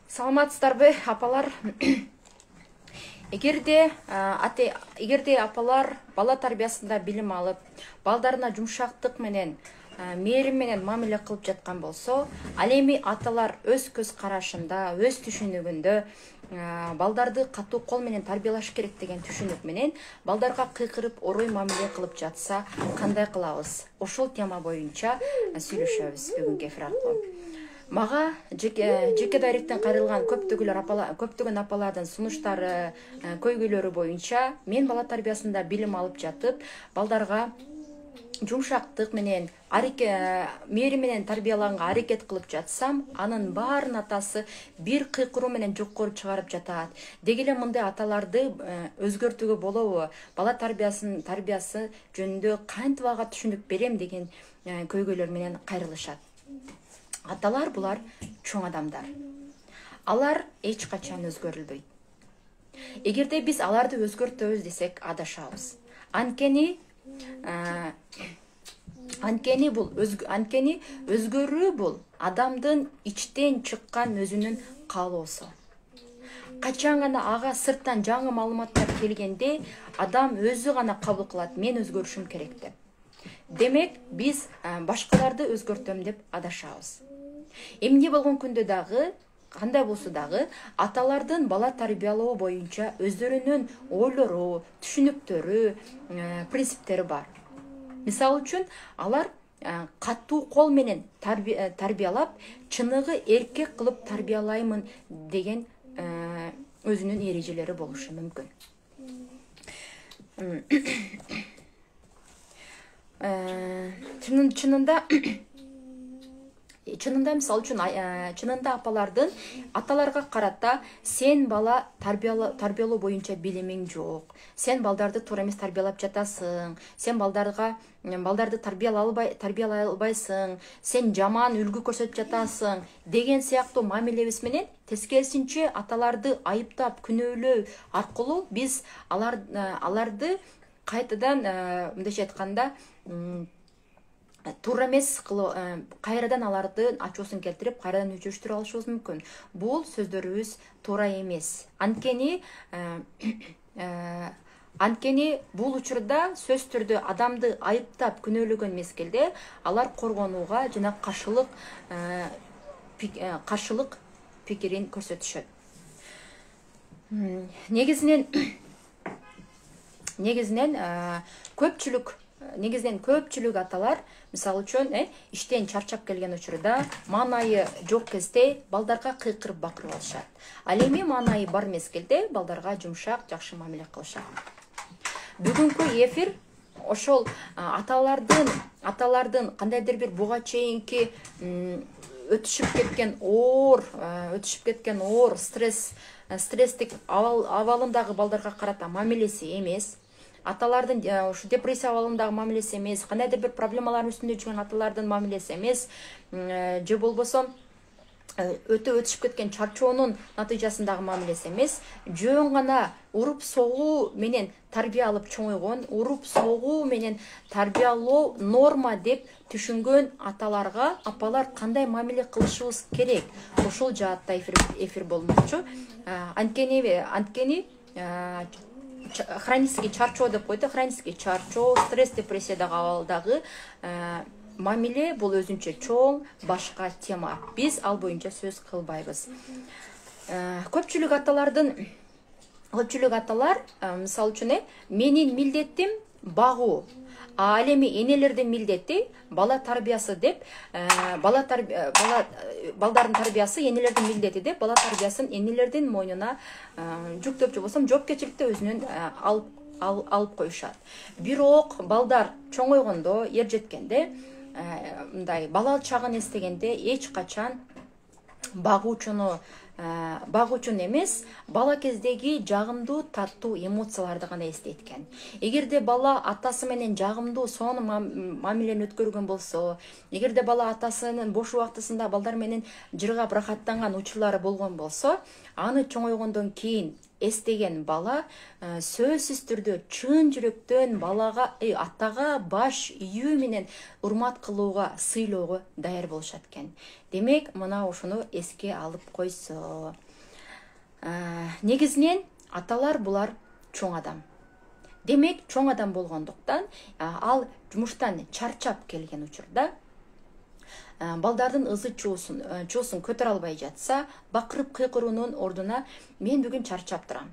Саламатсыздарбы, апалар? Эгерде апалар бала тарбиясында билим алып, балдарына жумшактык менен, мээрим менен мамиле кылып жаткан болсо, ал эми аталар өз көз карашында, өз түшүнүгүндө балдарды катуу кол менен тарбиялаш керек деген түшүнүк менен балдарга кыйкырып, орой мамиле кылып жатса, кандай кылабыз? Ошол тема боюнча сүйлөшөбүз бүгүнкү эфир аркылуу. Мага жеке дайректен кайрылган көптөгөн апалардын сунуштары, көйгөйлөрү боюнча мен бала тарбиясында билим алып жатып, балдарга жумшактык менен, мээрим менен тарбиялаганга аракет кылып жатсам, анын баарын атасы бир кыйкыруу менен жоккору чыгарып жатат. Деги эле мындай аталарды өзгөртүүгө болобу? Бала тарбиясы жөнүндө кантип ага түшүнүк берем деген көйгөйлөр менен кайрылышат. Аталар булар чоң адамдар. Алар эч качан өзгөрүлбөйт. Эгерде биз аларды өзгөртөбүз десек адашабыз. Анткени өзгөрүү бул адамдын ичтен чыккан өзүнүн каалоосу. Качан гана ага сырттан жаңы маалыматтар келгенде адам өзү гана кабыл кылат, мен өзгөрүшүм керек деп. Демек, биз башкаларды өзгөртөм деп адашабыз. Эмне болгон күндө дагы, кандай болсо дагы, аталардын бала тарбиялоо боюнча өздөрүнүн ойлору, түшүнүктөрү, принциптери бар. Мисалы үчүн, алар катуу кол менен тарбиялап, чыныгы эркек кылып тарбиялаймын деген өзүнүн эрежелери болушу мүмкүн. Чынында мисалы үчүн чынында апалардын аталарга карата сен бала тарбиялоо боюнча билимиң жок, сен балдарды туура эмес тарбиялап жатасың, сен балдарды тарбиялай албайсың, сен жаман үлгү көрсөтүп жатасың деген сыяктуу мамилебиз менен тескерисинче аталарды айыптап күнөөлөө аркылуу биз аларды кайтадан мындайча айтканда туура эмес кайрадан алардын ачуусун келтирип, кайрадан өчүрүштүрүп алышыбыз мүмкүн. Бул сөздөрүбүз туура эмес. Анткени бул учурда сөз түрдө адамды айыптап күнөөлөгөн мезгилде алар коргонууга жана каршылык пикирин көрсөтүшөт. Негизинен көпчүлүк аталар, мисалы үчүн, иштен чарчап келген учурда маанайы жок кезде балдарга кыйкырып бакырып алышат. Ал эми маанайы бар мезгилде балдарга жумшак, жакшы мамиле кылышат. Бүгүнкү эфир ошол аталардын кандайдыр бир буга чейинки өтүшүп кеткен оор стресстик абалындагы балдарга карата мамилеси эмес, аталардын ушу депрессия абалындагы мамилеси эмес, кандайдыр бир проблемалардын үстүндө жүргөн аталардын мамилеси эмес, же болбосо өтүшүп кеткен чарчоонун натыйжасындагы мамилеси эмес, жөн гана уруп согуу менен тарбия алып чоңойгон, уруп согуу менен тарбиялоо норма деп түшүнгөн аталарга апалар кандай мамиле кылышыбыз керек? Ошол жаатта эфир болмокчу. Анткени хронический чарчоо деп койду. Хронический чарчоо, стресс, депрессиядагы абалдагы мамиле бул өзүнчө чоң башка тема. Биз ал боюнча сөз кылбайбыз. Көпчүлүк аталар, мисалы үчүн, менин милдетим багуу. Ал эми энелердин милдети бала тарбиясы деп, балдардын тарбиясы энелердин милдети деп, бала тарбиясын энелердин мойнуна жүктөп же болбосо жоопкерчиликти өзүнүн алып коюшат. Бирок балдар чоңойгондо, ер жеткенде, мындай балал чагын эстегенде эч качан багуучуну эмес, бала кездеги жагымдуу таттуу эмоцияларды гана эстейт экен. Эгерде бала атасы менен жагымдуу сонун мамилени өткөргөн болсо, эгерде бала атасынын бош убактысында балдар менен жыргап рахаттанган учурлары болгон болсо, аны чоңойгондон кийин эстеген бала сөзсүз түрдө чын жүрөктөн балага атага баш ийүү менен урмат кылууга, сыйлоого даяр болушат экен. Демек, мына ушуну эске алып койсо. Негизинен аталар булар чоң адам. Демек, чоң адам болгондуктан ал жумуштан чарчап келген учурда балдардын ызы чуусун көтөрө албай жатса, бакырып кыйкыруунун ордуна мен бүгүн чарчап турам,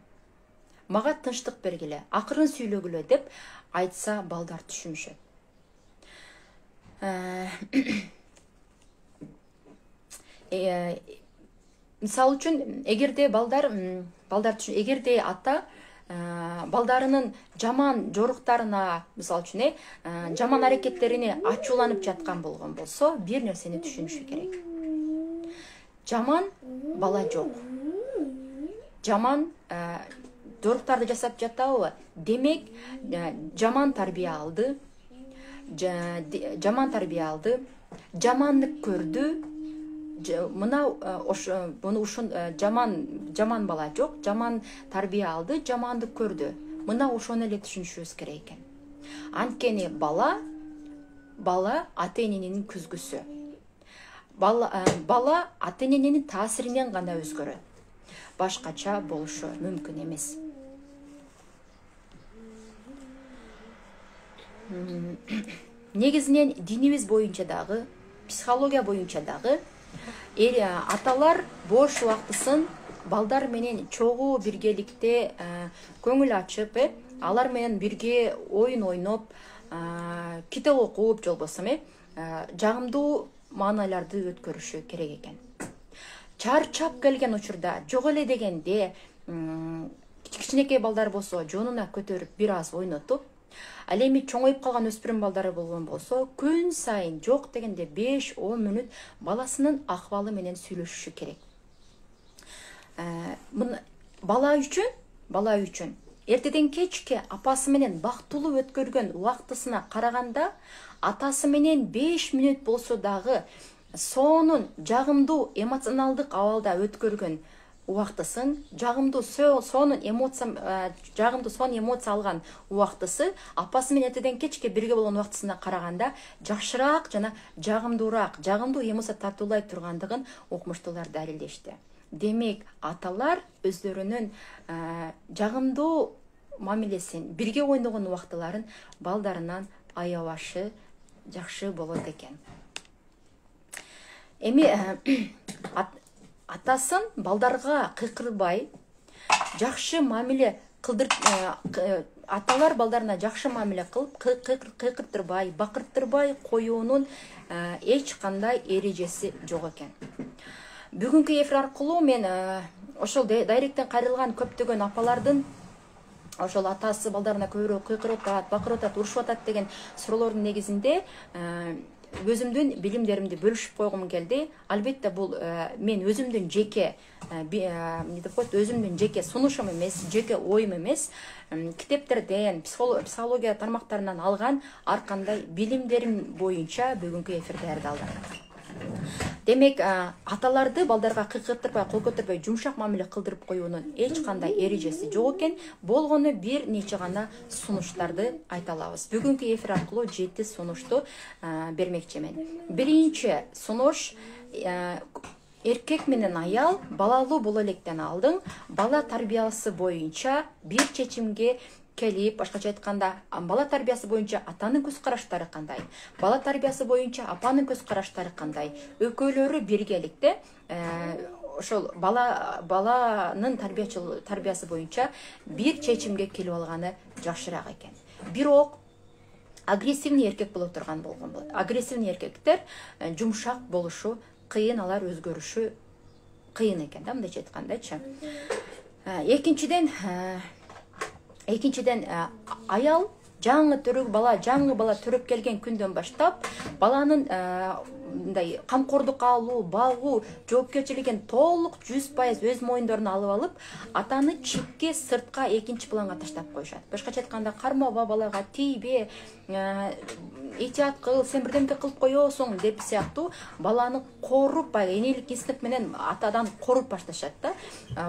мага тынчтык бергиле, акырын сүйлөгүлө деп айтса, балдар түшүнүшөт. Мисалы үчүн, эгерде эгерде ата балдарынын жаман жоруктарына, мисалы үчүн жаман аракеттерине ачууланып жаткан болгон болсо, бир нерсени түшүнүшү керек. Жаман бала жок. Жаман жоруктарды жасап жатабы? Демек, жаман тарбия алды. Жамандык көрдү. Мына ушун жаман бала жок, жаман тарбия алды, жамандык көрдү. Мына ошону эле түшүнүшүбүз керек экен. Анткени бала ата-эненин күзгүсү. Бала ата-эненин таасиринен гана өзгөрөт. Башкача болушу мүмкүн эмес. Негизинен динибиз боюнча дагы, психология боюнча дагы аталар бош убактысын балдар менен чогуу биргеликте көңүл ачып, алар менен бирге оюн ойноп, китеп окуп, жолбосо жагымдуу маанайларды өткөрүшү керек экен. Чарчап келген учурда, жок эле дегенде, кичинекей балдар болсо, жонуна көтөрүп бир аз ойнотуп, ал эми чоңоюп калган өспүрүм балдары болгон болсо, күн сайын жок дегенде 5-10 мүнөт баласынын акыбалы менен сүйлөшүшү керек. Бала үчүн эртеден кечке апасы менен бактылуу өткөргөн убактысына караганда, атасы менен 5 мүнөт болсо дагы сонун жагымдуу эмоционалдык абалда өткөргөн убактысын, жагымдуу сонун эмоция алган убактысы апасы менен эртеден кечке бирге болгон убактысына караганда жакшыраак жана жагымдуу эмоция тартуулай тургандыгын окумуштуулар далилдешти. Демек, аталар өздөрүнүн жагымдуу мамилесин, бирге ойногон убактыларын балдарынан аябашы жакшы болот экен. Эми атасын балдарга кыйкырбай, жакшы мамиле аталар балдарына жакшы мамиле кылып, кыйкыртырбай, бакыртырбай коюунун эч кандай эрежеси жок экен. Бүгүнкү эфир аркылуу мен ошол дайректен кайрылган көптөгөн апалардын ошол атасы балдарына көбүрөөк кыйкырып атат, бакырып атат, урушуп атат деген суроолордун негизинде өзүмдүн билимдеримди бөлүшүп койгум келди. Албетте бул мен өзүмдүн жеке сунушум эмес, жеке оюм эмес, китептерден, психология тармактарынан алган ар кандай билимдерим боюнча бүгүнкү эфир даярдалды. Демек, аталарды балдарга кыйкыртырбай, кол көтөрбөй, жумшак мамиле кылдырып коюунун эч кандай эрежеси жок экен. Болгону бир нече гана сунуштарды айта алабыз. Бүгүнкү эфир аркылуу 7 сунушту бермекчимин. Биринчи сунуш: эркек менен аял балалуу боло электен алдын бала тарбиясы боюнча бир чечимге келип, башкача айтканда, бала тарбиясы боюнча атанын көз караштары кандай, бала тарбиясы боюнча апанын көз караштары кандай, экөөлөрү биргеликте ошол баланын тарбиясы боюнча бир чечимге келип алганы жакшыраак экен. Бирок агрессивный эркек боло турган болгон болот. Агрессивный эркектер жумшак болушу кыйын, алар өзгөрүшү кыйын экен да, мындайча айткандачы. Экинчиден, аял жаңы бала төрөп келген күндөн баштап баланын мындай камкордук алуу, багуу жоопкерчилигин толук 100% өз моюндарына алып алып, атаны чекке, сыртка, экинчи планга таштап коюшат. Башкача айтканда, кармообо балага, тийбе, этият кыл, сен бирдемке кылып коесуң деп сыяктуу баланы коруп, баягы энелик инстинкт менен атадан коруп башташат да.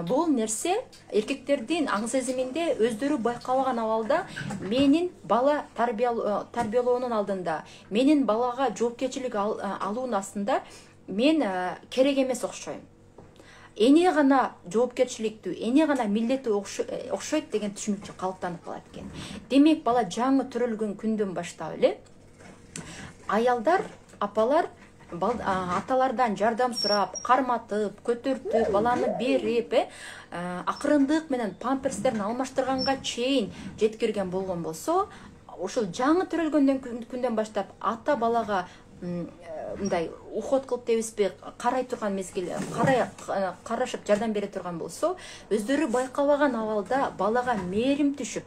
Бул нерсе эркектердин аң сезиминде өздөрү байкабаган абалда менин бала тарбиялоонун алдында, менин балага жоопкерчилик алуунун астында мен керек эмес окшойм. Эне гана жоопкерчиликтүү, эне гана милдети окшойт деген түшүнүкчө калыптанып калат экен. Демек, бала жаңы төрөлгөн күндөн баштап эле аялдар, апалар аталардан жардам сурап, карматып, көтөртүп, баланы берип, акырындык менен памперстерин алмаштырганга чейин жеткирген болгон болсо, ошол жаңы төрөлгөндөн күндөн баштап ата балага мындай уход кылып дебизби, карай турган мезгил, карашып жардам бере турган болсо, өздөрү байкабаган абалда балага мээрим түшүп,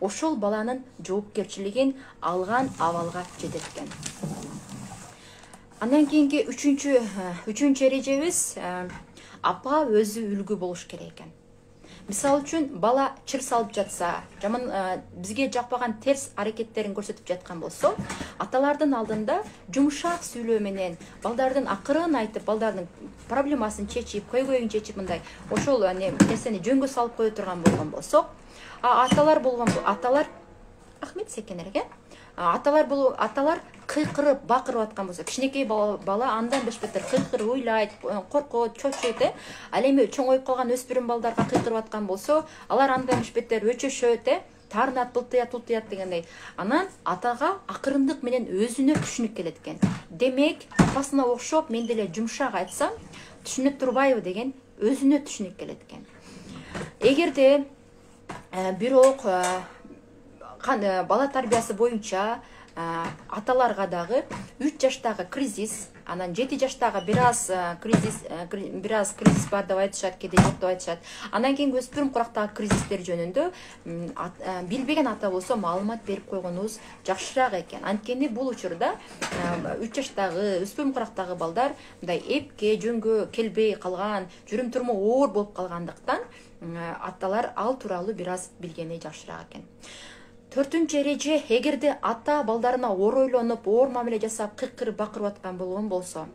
ошол баланын жоопкерчилигин алган абалга жетет экен. Андан кийинки үчүнчү эрежебиз, апа өзү үлгү болуш керек экен. Мисалы үчүн, бала чыр салып жатса, жаман бизге жакпаган терс аракеттерин көрсөтүп жаткан болсо, аталардын алдында жумшак сүйлөө менен, балдардын акырын айтып, балдардын проблемасын чечип, көйгөйүн чечип, мындай ошол нерсени жөнгө салып кое турган болгон болсок, аталар рахмет секенерге. Аталар кыйкырып, бакырып аткан болсо, кичинекей бала андан бешбетер кыйкырып, уйлайт, коркот, чочойт. Ал эми чоңоюп калган өспүрүм балдарга кыйкырып аткан болсо, алар андан бешбетер өчөшөт, таарынат, бултуят дегендей. Анан атага акырындык менен өзүнө түшүнүк келет экен. Демек, апасына окшоп мен деле жумшак айтсам, түшүнүп турбайбы деген өзүнө түшүнүк келет экен. Эгерде бирок бала тарбиясы боюнча аталарга дагы 3 жаштагы кризис, анан 7 жаштагы бираз кризис бар деп айтышат, кээде жок деп айтышат. Андан кийин өспүрүм курактагы кризистер жөнүндө билбеген ата болсо маалымат берип койгонубуз жакшыраак экен. Анткени бул учурда 3 жаштагы өспүрүм курактагы балдар мындай эпке жөнгө келбей калган, жүрүм турму оор болуп калгандыктан аталар ал тууралуу бираз билгени жакшыраак экен. 4-чү эреже, эгерде ата балдарына оор ойлонуп, оор мамиле жасап, кыйкырып, бакырып аткан болгон болсо,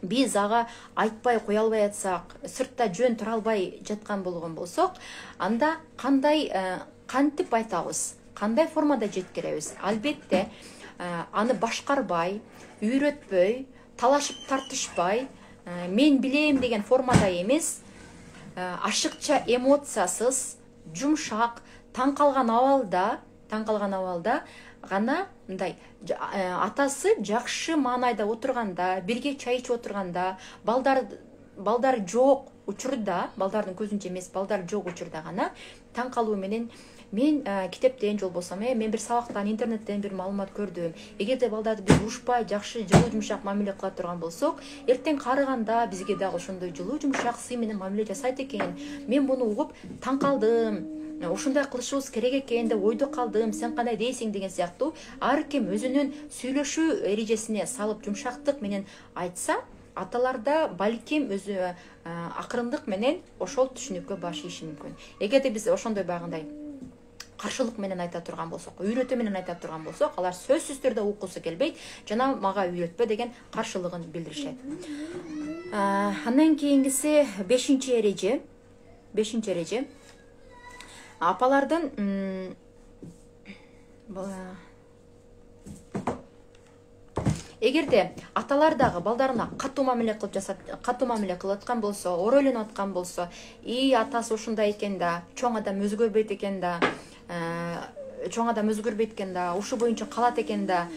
биз ага айтпай кое албай атсак, сыртта жөн тура албай жаткан болгон болсок, анда кантип айтабыз, кандай формада жеткиребиз? Албетте, аны башкарбай, үйрөтпөй, талашып тартышпай, мен билем деген формада эмес, ашыкча эмоциясыз, жумшак, таң калган абалда гана мындай атасы жакшы маанайда отурганда, бирге чай ичип отурганда, балдар жок учурда, балдардын көзүнчө эмес, балдар жок учурда гана таң калуу менен мен китептен жолбосом, мен бир сабактан, интернеттен бир маалымат көрдүм. Эгерде балдарды биз урушпай, жакшы, жылуу жумшак мамиле кыла турган болсок, эртең карыганда бизге дагы ошондой жылуу жумшак сый менен мамиле жасайт экен. Мен буну угуп таң калдым. Ушундай кылышыбыз керек экен деп ойдо калдым, сен кандай дейсиң деген сыяктуу ар ким өзүнүн сүйлөшүү эрежесине салып жумшактык менен айтса, аталарда балким өзү акырындык менен ошол түшүнүккө башыйышы мүмкүн. Эгерде биз ошондой багындай каршылык менен айта турган болсок, үйрөтүү менен айта турган болсок, алар сөзсүз түрдө уккусу келбейт, жана мага үйрөтпө деген каршылыгын билдиришет. Андан кийингиси 5-эреже. Апалардын эгерде аталар дагы балдарына катуу мамиле кылып аткан болсо, оор ойлонуп аткан болсо, атасы ушундай экен да, чоң адам өзгөрбөйт экен да, ушу боюнча калат экен да,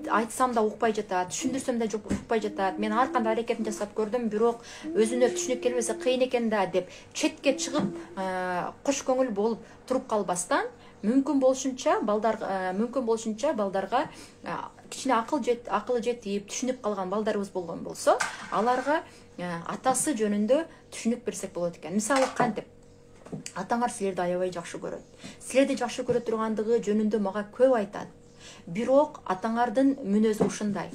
айтсам да укпай жатат, түшүндүрсөм да укпай жатат, мен ар кандай аракетин жасап көрдүм, бирок өзүнө түшүнүк келбесе кыйын экен да деп четке чыгып, кош көңүл болуп туруп калбастан, мүмкүн болушунча балдарга кичине акылы жетип, түшүнүп калган балдарыбыз болгон болсо, аларга атасы жөнүндө түшүнүк берсек болот экен. Мисалы кантип? Атаңар силерди аябай жакшы көрөт. Силерди жакшы көрө тургандыгы жөнүндө мага көп айтат. Бирок атаңардын мүнөзү ушундай.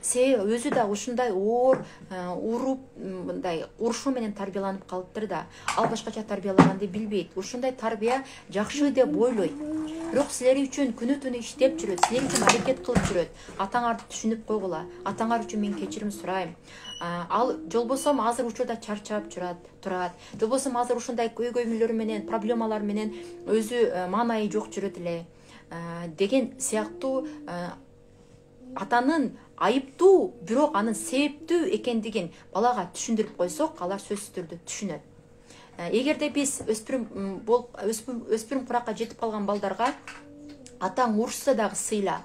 себеби өзү да ушундай оор уруп мындай урушуу менен тарбияланып калыптыр да, ал башкача тарбиялаганды билбейт. Ушундай тарбия жакшы деп ойлойт. Бирок силер үчүн күнү түнү иштеп жүрөт, силер үчүн аракет кылып жүрөт. Атаңарды түшүнүп койгула. Атаңар үчүн мен кечирим сурайм. Ал жолбосом азыр учурда чарчап турат. Жолбосом азыр ушундай көйгөйлөр менен, проблемалар менен өзү маанайы жок жүрөт эле деген сыяктуу атанын айыптуу, бирок анын себептүү экендигин балага түшүндүрүп койсок, алар сөзсүз түрдө түшүнөт. Эгерде биз өспүрүм куракка жетип калган балдарга атаң урушса дагы сыйла,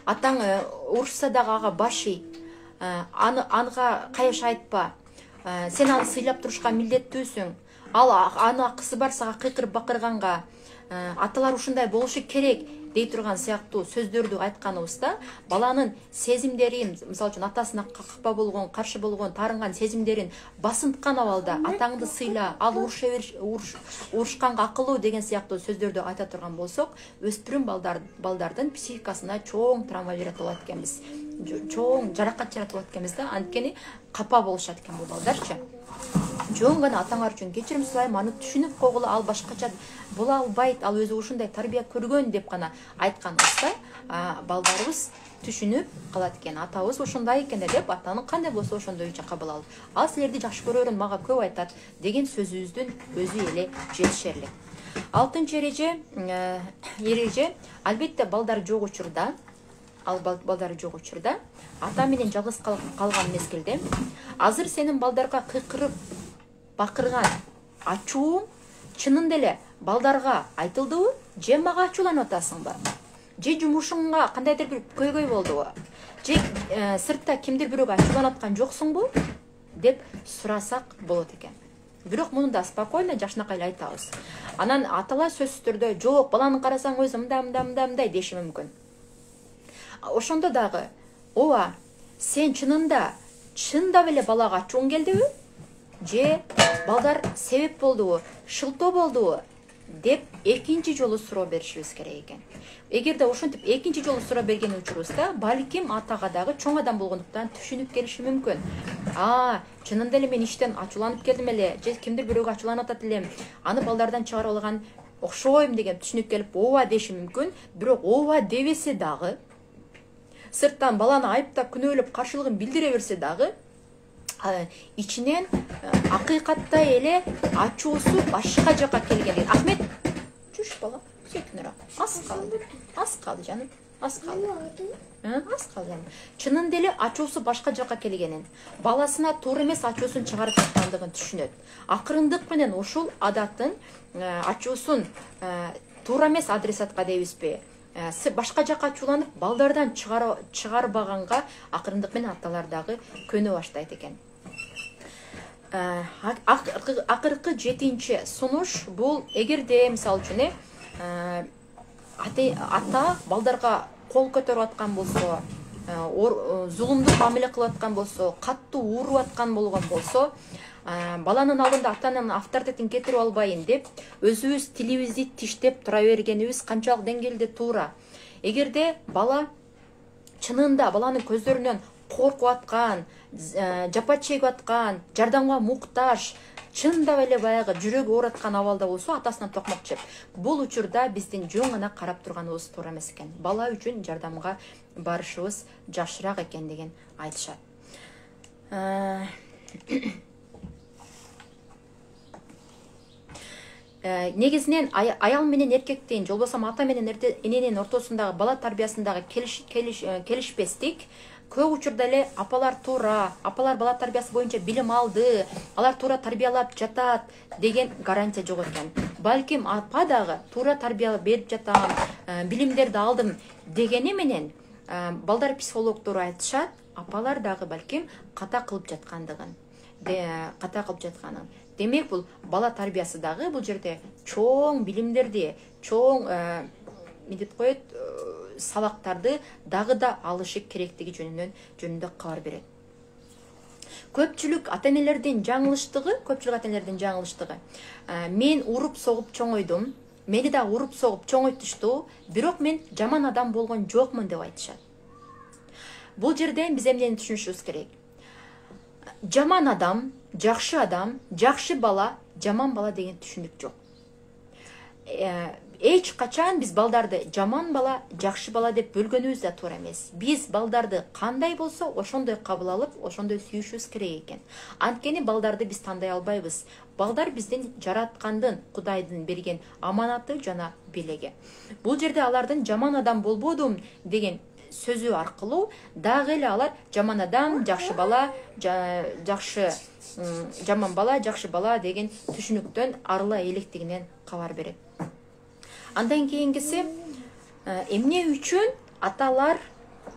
атаң урушса дагы ага баш ий, анга каяш айтпа, сен аны сыйлап турушка милдеттүүсүң, ал аны акысы бар сага кыйкырып бакырганга аталар ушундай болушу керек дей турган сыяктуу сөздөрдү айтканыбызда баланын сезимдерин, мисалы үчүн атасына какпа болгон, каршы болгон, таарынган сезимдерин басынткан абалда атаңды сыйла, ал урушканга акылуу деген сыяктуу сөздөрдү айта турган болсок, өспүрүм балдардын психикасына чоң травма берет болот экенбиз, чоң жаракат жаратып болот экенбиз да, анткени капа болушат экен бул балдарчы. Жөн гана атаңар үчүн кечирим сурайм, аны түшүнүп койгула, ал башкача боло албайт, ал өзү ушундай тарбия көргөн деп гана айтканыбызда балдарыбыз түшүнүп калат экен. Атабыз ушундай экен деп, атанын кандай болсо ошондойча кабыл алып, ал силерди жакшы көрөрүн мага көп айтат деген сөзүбүздүн өзү эле жетишерлик. 6-эреже албетте балдар жок учурда, ата менен жалгыз калган мезгилде, азыр сенин балдарга кыйкырып бакырган ачууң чынында эле балдарга айтылдыбы, же мага ачууланып атасыңбы? Же жумушуңга кандайдыр бир көйгөй болдубу? Же сыртта кимдир бирөөгө ачууланып аткан жоксуңбу деп сурасак болот экен. Бирок муну да спокойно жакшынакай эле айтабыз. Анан аталар сөзсүз түрдө жок, баланы карасаң өзү мындай деши мүмкүн. Ошондо дагы, ооба, сен чындап эле балага ачууң келдиби? Же балдар себеп болдубу, шылтоо болдубу деп экинчи жолу суроо беришибиз керек экен. Эгерде ошентип экинчи жолу суроо берген учурубузда, балким атага дагы чоң адам болгондуктан түшүнүп келиши мүмкүн. Чынында эле мен иштен ачууланып келдим эле, же кимдир бирөөгө ачууланып атат элем, аны балдардан чыгарып алган окшойм деген түшүнүк келип ооба деши мүмкүн. Бирок ооба дебесе дагы, сырттан баланы айыптап күнөөлөп каршылыгын билдире берсе дагы, ичинен акыйкаттай эле ачуусу башка жака келген. Ахмет, чүш балам, секинер. Аз калды жаным. Аз калды жаным. Чынында эле ачуусу башка жака келгенин, баласына туура эмес ачуусун чыгарып жаткандыгын түшүнөт. Акырындык менен ушул адатын ачуусун туура эмес адресатка дейбизби, башка жака ачууланып балдардан чыгарбаганга акырындык менен аталар дагы көнө баштайт экен. Акыркы 7-чи сунуш бул, эгерде мисалы үчүн ата балдарга кол көтөрүп аткан болсо, зулумдук мамиле кылып аткан болсо, каттуу ууруп аткан болгон болсо, баланын алдында атанын авторитетин кетирип албайын деп өзүбүз тилибизди тиштеп тура бергенибиз канчалык деңгээлде туура. Эгерде бала чынында баланын көздөрүнөн коркуп аткан, жапа чегип аткан, жардамга муктаж, чындап эле баягы жүрөгү оораткан абалда болсо, атасынан токмок жеп, бул учурда биздин жөн гана карап турганыбыз туура эмес экен. Бала үчүн жардамга барышыбыз жакшыраак экендигин айтышат. Негизинен аял менен эркектин, жолбосо ата менен эненин ортосундагы бала тарбиясындагы келишпестик көп учурда эле апалар туура, апалар бала тарбиясы боюнча билим алды, алар туура тарбиялап жатат деген гарантия жок экен. Балким апа дагы туура тарбия берип жатам, билимдерди алдым дегени менен балдар психологдору айтышат, апалар дагы балким ката кылып жаткандыгын. Демек бул бала тарбиясы дагы бул жерде чоң билимдерди, чоң медет коет сабактарды дагы да алышы керектиги жөнүндө кабар берет. Көпчүлүк ата-энелердин жаңылыштыгы, мен уруп согуп чоңойдум, мени да уруп согуп чоңойтушту, бирок мен жаман адам болгон жокмун деп айтышат. Бул жерден биз эмнени түшүнүшүбүз керек? Жаман адам, жакшы бала, жаман бала деген түшүнүк жок. Эч качан биз балдарды жаман бала, жакшы бала деп бөлгөнүбүз да туура эмес. Биз балдарды кандай болсо, ошондой кабыл алып, ошондой сүйүшүбүз керек экен. Анткени балдарды биз тандай албайбыз. Балдар биздин жараткандын, Кудайдын берген аманаты жана белеги. Бул жерде алардын жаман адам болбодум деген сөзү аркылуу дагы эле алар жаман адам, жакшы бала, жаман бала, жакшы бала деген түшүнүктөн арыла электигинен кабар берет. Андан кийингиси, эмне үчүн аталар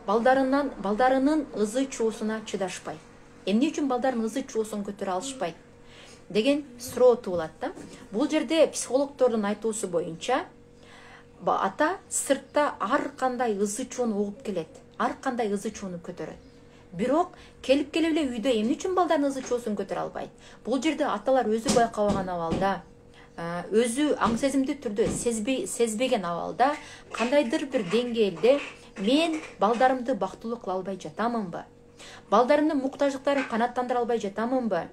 балдарынын ызы чуусуна чыдашпайт? Эмне үчүн балдардын ызы чуусун көтөрө алышпайт деген суроо туулат да. Бул жерде психологдордун айтуусу боюнча, ата сыртта ар кандай ызы чууну угуп келет, ар кандай ызы чууну көтөрөт. Бирок келип эле үйдө эмне үчүн балдардын ызы чуусун көтөрө албайт? Бул жерде аталар өзү байкабаган абалда, өзү аң сезимдүү түрдө сезбеген абалда, кандайдыр бир деңгээлде мен балдарымды бактылуу кыла албай жатамынбы? Балдарымдын муктаждыктарын канааттандыра албай жатамынбы?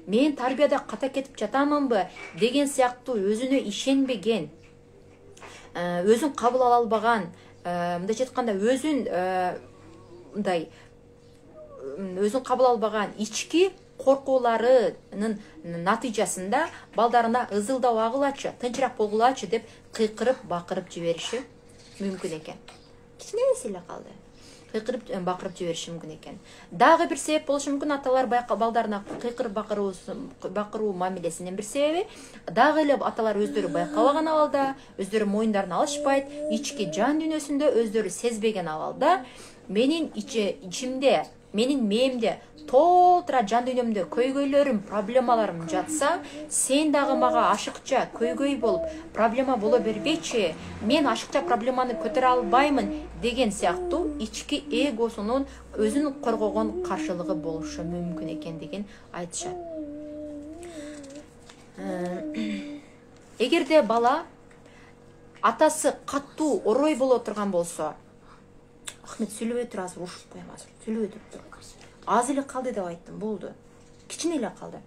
Мен тарбияда ката кетип жатамынбы? Деген сыяктуу өзүнө ишенбеген, өзүн кабыл ала албаган, мындайча айтканда өзүн кабыл албаган ички коркууларынын натыйжасында балдарына ызылдап агылачы, тынчыраак болгулачы деп кыйкырып бакырып жибериши мүмкүн экен. Кичинеси эле калды. Кыйкырып бакырып жибериши мүмкүн экен. Дагы бир себеп болушу мүмкүн аталар балдарына кыйкырып бакыруу мамилесинин бир себеби, дагы эле аталар өздөрү байкабаган абалда, өздөрү моюндарына алышпайт, ички жан дүйнөсүндө өздөрү сезбеген абалда, менин ичимде, менин мээмде толтура жан дүйнөмдө көйгөйлөрүм, проблемаларым жатса, сен дагы мага ашыкча көйгөй болуп, проблема боло бергечи, мен ашыкча проблеманы көтөрө албаймын деген сыяктуу ички эгосунун өзүн коргогон каршылыгы болушу мүмкүн экендигин айтышат. Эгерде бала атасы каттуу орой боло турган болсо, Ахмет сүйлөбөй тур, азыр ушуп коем, азыр сүйлөбөй тур. Аз эле калды деп айттым, болду. Кичине эле калды.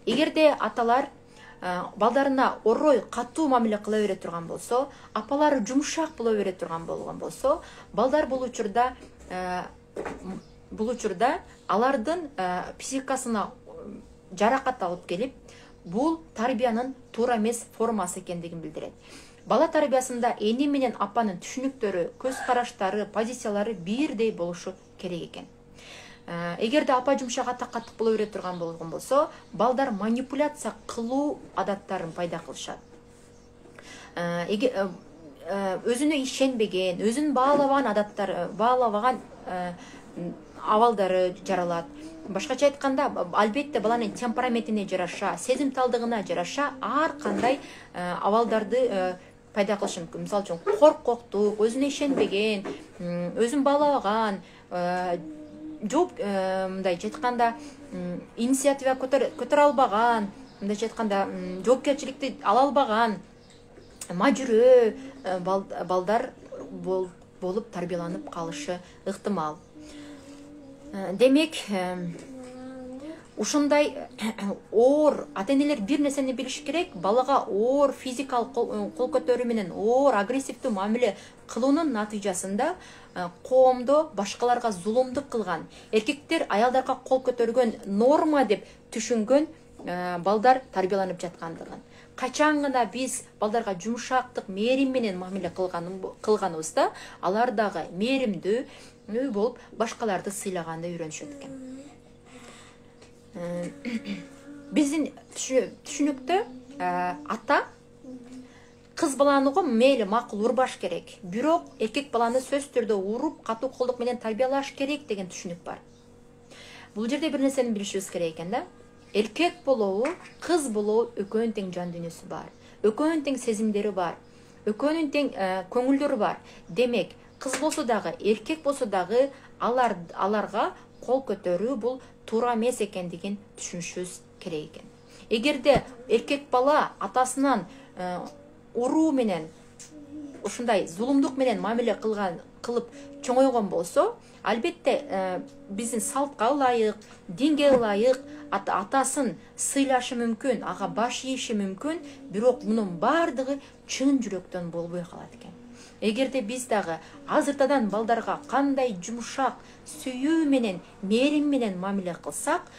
Эгерде аталар балдарына орой, каттуу мамиле кыла бере турган болсо, апалары жумшак боло бере турган болгон болсо, балдар бул учурда алардын психикасына жаракат алып келип, бул тарбиянын туура эмес формасы экендигин билдирет. Бала тарбиясында эне менен апанын түшүнүктөрү, көз караштары, позициялары бирдей болушу керек экен. Эгерде апа жумшак, ата каттык боло бере турган болгон болсо, балдар манипуляция кылуу адаттарын пайда кылышат. Өзүнө ишенбеген, өзүн баалабаган абалдары жаралат. Башкача айтканда, албетте баланын темпераментине жараша, сезимталдыгына жараша ар кандай абалдарды пайда кылышы мүмкүн. Мисалы үчүн коркоктук, өзүнө ишенбеген, өзүн баалабаган, мындайча айтканда инициатива көтөрө албаган, мындайча айтканда жоопкерчиликти ала албаган, мажүрөө балдар болуп тарбияланып калышы ыктымал. Демек, ушундай оор ата-энелер бир нерсени билиш керек, балага оор физикалык кол көтөрүү менен оор агрессивдүү мамиле кылуунун натыйжасында коомдо башкаларга зулумдук кылган, эркектер аялдарга кол көтөргөн норма деп түшүнгөн балдар тарбияланып жаткандыгын. Качан гана биз балдарга жумшактык, мээрим менен мамиле кылганыбызда, алар дагы мээримдүү болуп башкаларды сыйлаганды үйрөнүшөт экен. Биздин түшүнүктө ата кыз баланы мейли макул урбаш керек, бирок эркек баланы сөз түрдө уруп, катуу колдук менен тарбиялаш керек деген түшүнүк бар. Бул жерде бир нерсени билишибиз керек экен да. Эркек болобу, кыз болобу экөөнүн тең жан дүйнөсү бар. Экөөнүн тең сезимдери бар. Экөөнүн тең көңүлдөрү бар. Демек, кыз болсо дагы, эркек болсо дагы аларга кол көтөрүү бул туура эмес экендигин түшүнүшүбүз керек экен. Эгерде эркек бала атасынан уруу менен ушундай зулумдук менен мамиле кылып чоңойгон болсо, албетте биздин салтка ылайык, динге ылайык атасын сыйлашы мүмкүн, ага баш ийиши мүмкүн, бирок мунун баардыгы чын жүрөктөн болбой калат экен. Эгерде биз дагы азыртадан балдарга кандай жумшак, сүйүү менен, мээрим менен мамиле кылсак,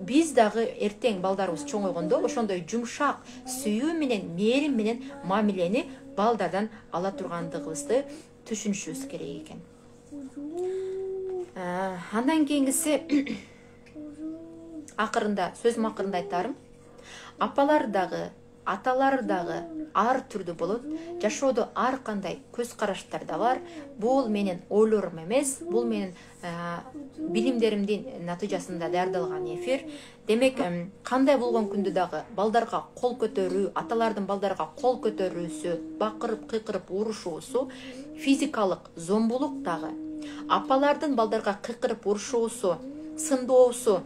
биз дагы эртең балдарыбыз чоңойгондо ошондой жумшак, сүйүү менен, мээрим менен мамилени балдардан ала тургандыгыбызды түшүнүшүбүз керек экен. Андан кийингиси акырында, сөзүм акырында айтарым. Апалар дагы, аталар дагы ар түрдүү болот. Жашоодо ар кандай көз караштар да бар. Бул менин ойлорум эмес, бул менин билимдеримдин натыйжасында даярдалган эфир. Демек, кандай болгон күндө дагы балдарга кол көтөрүү, аталардын балдарга кол көтөрүүсү, бакырып, кыйкырып урушуусу физикалык зомбулук дагы. Апалардын балдарга кыйкырып урушуусу, сындоосу,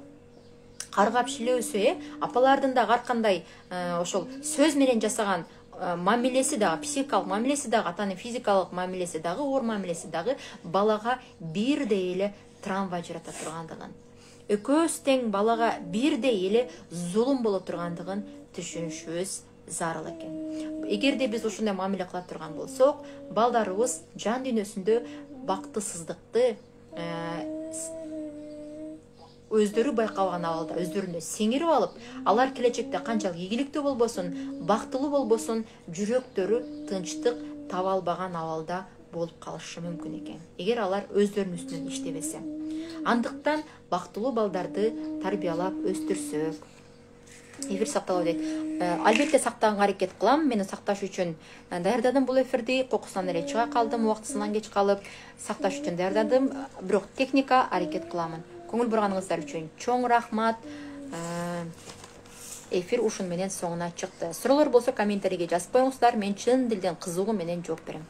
каргап шилөөсү, апалардын да ар кандай ошол сөз менен жасаган мамилеси дагы, психикалык мамилеси дагы, атанын физикалык мамилеси дагы, оор мамилеси дагы балага бирдей эле травма жарата тургандыгын, экөөсү тең балага бирдей эле зулум боло тургандыгын түшүнүшүбүз зарыл экен. Эгерде биз ушундай мамиле кыла турган болсок, балдарыбыз жан дүйнөсүндө бактысыздыкты өздөрү байкабаган абалда өздөрүнө сиңирип алып, алар келечекте канчалык ийгиликтүү болбосун, бактылуу болбосун, жүрөктөрү тынчтык таба албаган абалда болуп калышы мүмкүн экен, эгер алар өздөрүнүн үстүнөн иштебесе. Андыктан бактылуу балдарды тарбиялап өстүрсөк, эфир сакталып дейт. Албетте сактаганга аракет кылам. Мени сакташ үчүн даярдадым бул эфирди. Кокусунан эле чыга калдым, убактысынан кеч калып, сакташ үчүн даярдадым. Бирок техника аракет кыламын. Көңүл бурганыңыздар үчүн чоң рахмат. Эфир ушун менен соңуна чыкты. Суроолор болсо комментарийге жазып коюңуздар. Мен чын дилден кызыгуу менен жооп берем.